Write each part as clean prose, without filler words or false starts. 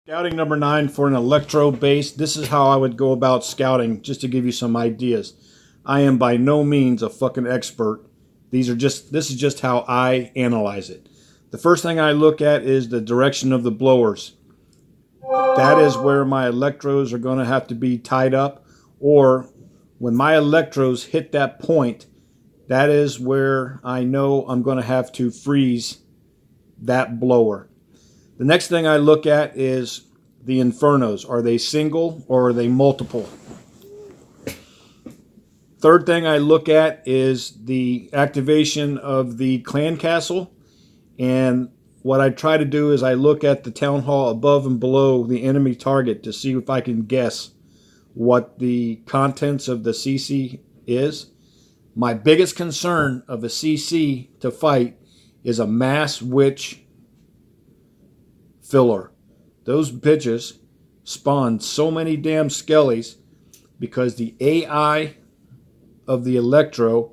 Scouting number 9 for an electro base. This is how I would go about scouting, just to give you some ideas. I am by no means a fucking expert. This is just how I analyze it. The first thing I look at is the direction of the blowers. That is where my electrodes are going to have to be tied up, or when my electrodes hit that point, that is where I know I'm going to have to freeze that blower. The next thing I look at is the infernos. Are they single or are they multiple? Third thing I look at is the activation of the clan castle. And what I try to do is I look at the town hall above and below the enemy target to see if I can guess what the contents of the CC is. My biggest concern of a CC to fight is a mass witch filler. Those bitches spawn so many damn skellies because the AI of the electro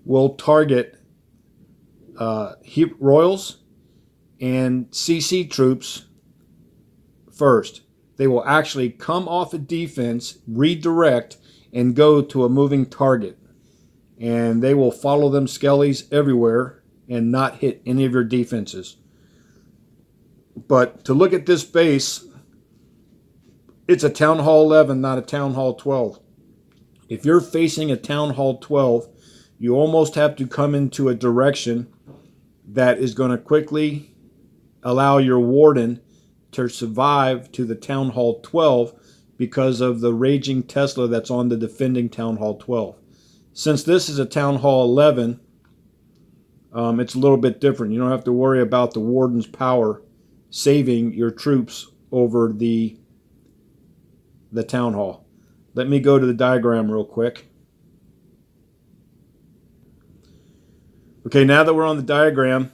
will target royals and CC troops first. They will actually come off a defense, redirect, and go to a moving target. And they will follow them skellies everywhere and not hit any of your defenses. But to look at this base, it's a Town Hall 11, not a Town Hall 12. If you're facing a Town Hall 12, you almost have to come into a direction that is going to quickly allow your warden to survive to the Town Hall 12 because of the raging Tesla that's on the defending Town Hall 12. Since this is a Town Hall 11, it's a little bit different. You don't have to worry about the warden's power saving your troops over the town hall. Let me go to the diagram real quick. Okay, now that we're on the diagram,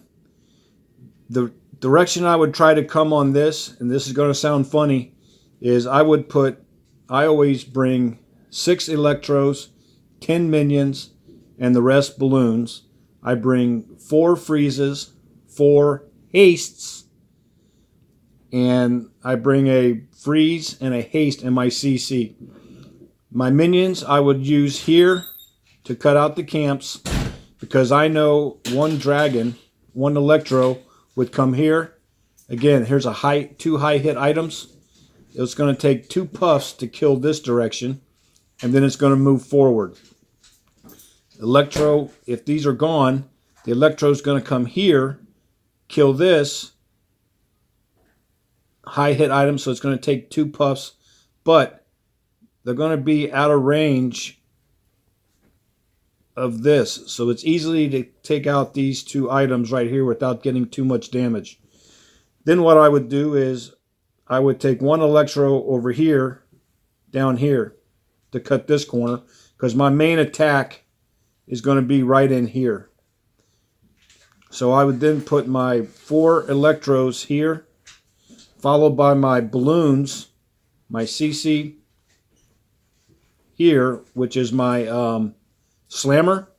the direction I would try to come on this, and this is going to sound funny, is I always bring 6 electros, 10 minions, and the rest balloons. I bring 4 freezes, 4 hastes, and I bring a freeze and a haste in my CC. My minions I would use here to cut out the camps because I know one dragon, one electro would come here. Again, here's a 2 high hit items. It's going to take 2 puffs to kill this direction, and then it's going to move forward. Electro, if these are gone, the electro is going to come here, kill this high hit item, so it's going to take 2 puffs, but they're going to be out of range of this, so it's easily to take out these 2 items right here without getting too much damage. Then what I would do is I would take 1 electro over here, down here, to cut this corner, because my main attack is going to be right in here. So I would then put my 4 electros here, followed by my balloons, my CC here, which is my slammer.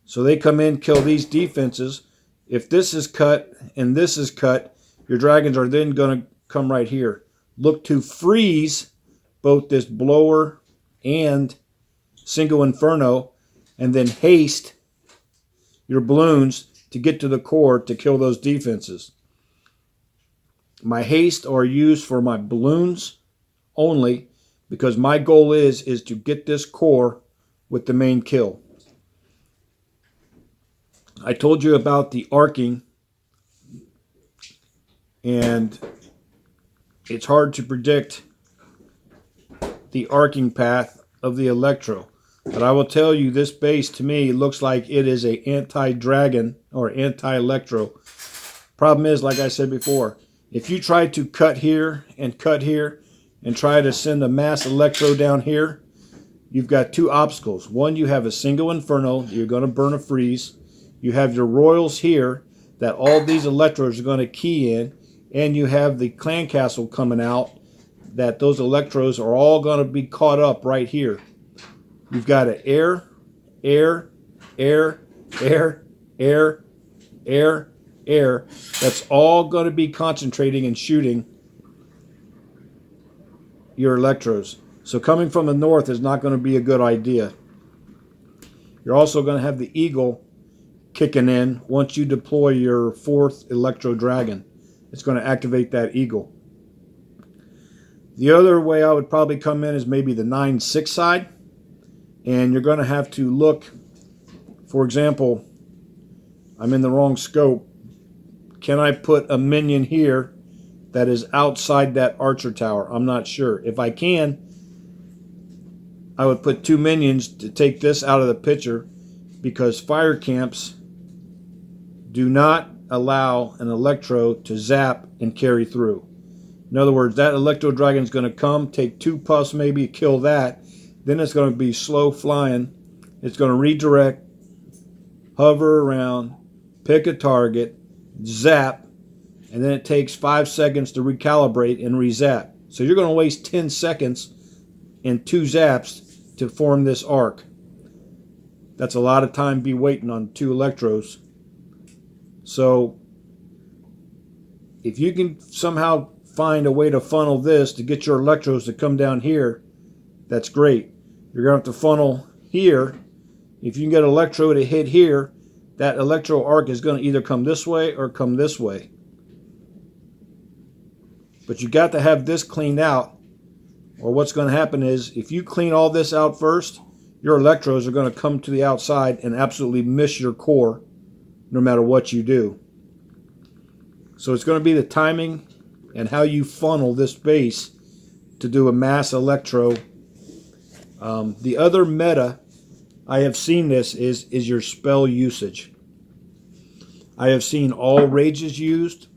So they come in, kill these defenses. If this is cut and this is cut, your dragons are then going to come right here. Look to freeze both this blower and single inferno, and then haste your balloons to get to the core to kill those defenses. My haste are used for my balloons only because my goal is to get this core with the main kill. I told you about the arcing, and it's hard to predict the arcing path of the electro. But I will tell you, this base to me looks like it is a anti-dragon or anti-electro. Problem is, like I said before, if you try to cut here and try to send a mass electro down here, you've got 2 obstacles. One, you have a single inferno, you're going to burn a freeze. You have your royals here that all these electros are going to key in, and you have the clan castle coming out that those electros are all going to be caught up right here. You've got an air, air, air, air, air, air, air. That's all going to be concentrating and shooting your electrodes. So coming from the north is not going to be a good idea. You're also going to have the eagle kicking in once you deploy your fourth electrodragon. It's going to activate that eagle. The other way I would probably come in is maybe the 9-6 side. And you're going to have to look, for example, I'm in the wrong scope. Can I put a minion here that is outside that archer tower? I'm not sure. If I can, I would put 2 minions to take this out of the picture, because fire camps do not allow an electro to zap and carry through. In other words, that electro dragon is going to come, take 2 puffs maybe, kill that. Then it's going to be slow flying. It's going to redirect, hover around, pick a target, zap, and then it takes 5 seconds to recalibrate and re-zap. So you're going to waste 10 seconds and 2 zaps to form this arc. That's a lot of time to be waiting on 2 electros. So if you can somehow find a way to funnel this to get your electros to come down here, that's great. You're going to have to funnel here. If you can get an electro to hit here, that electro arc is going to either come this way or come this way. But you got to have this cleaned out, or what's going to happen is, if you clean all this out first, your electros are going to come to the outside and absolutely miss your core no matter what you do. So it's going to be the timing and how you funnel this base to do a mass electro. The other meta I have seen this is your spell usage. I have seen all rages used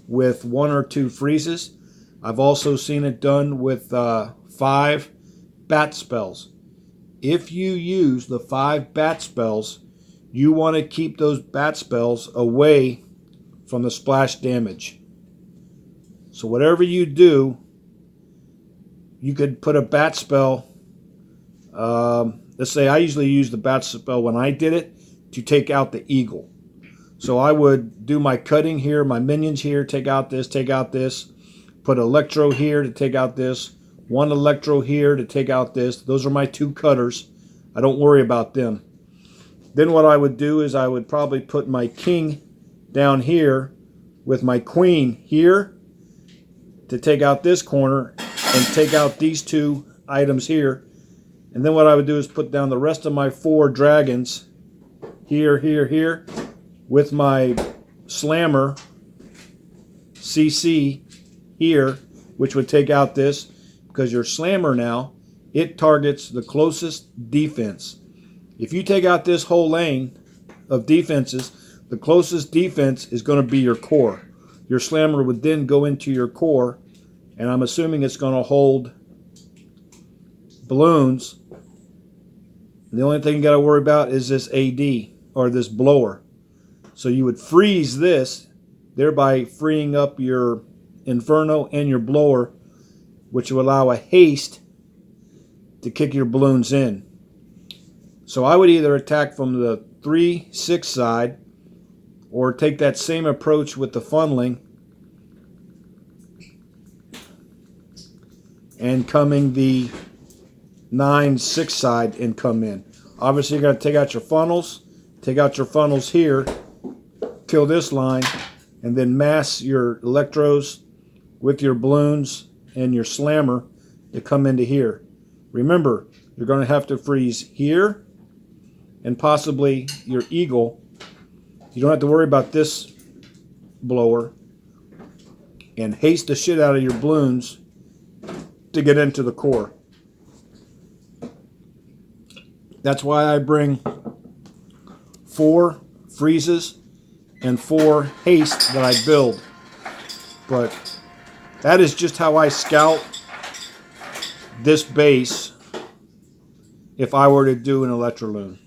with 1 or 2 freezes. I've also seen it done with 5 bat spells. If you use the 5 bat spells, you want to keep those bat spells away from the splash damage. So whatever you do, you could put a bat spell. Let's say I usually use the bat spell when I did it to take out the eagle. So I would do my cutting here, my minions here, take out this, put electro here to take out this, 1 electro here to take out this. Those are my 2 cutters. I don't worry about them. Then what I would do is I would probably put my king down here with my queen here to take out this corner and take out these 2 items here. And then what I would do is put down the rest of my 4 dragons here, here, here, with my slammer CC here, which would take out this, because your slammer now, it targets the closest defense. If you take out this whole lane of defenses, the closest defense is going to be your core. Your slammer would then go into your core, and I'm assuming it's going to hold balloons. The only thing you got to worry about is this AD, or this blower. So you would freeze this, thereby freeing up your Inferno and your blower, which will allow a haste to kick your balloons in. So I would either attack from the 3-6 side, or take that same approach with the funneling and coming the 9-6 side and come in. Obviously, you're going to take out your funnels here, kill this line, and then mass your electros with your balloons and your slammer to come into here. Remember, you're going to have to freeze here and possibly your eagle. You don't have to worry about this blower, and haste the shit out of your balloons to get into the core. That's why I bring 4 freezes and 4 haste that I build. But that is just how I scout this base if I were to do an Electroloon.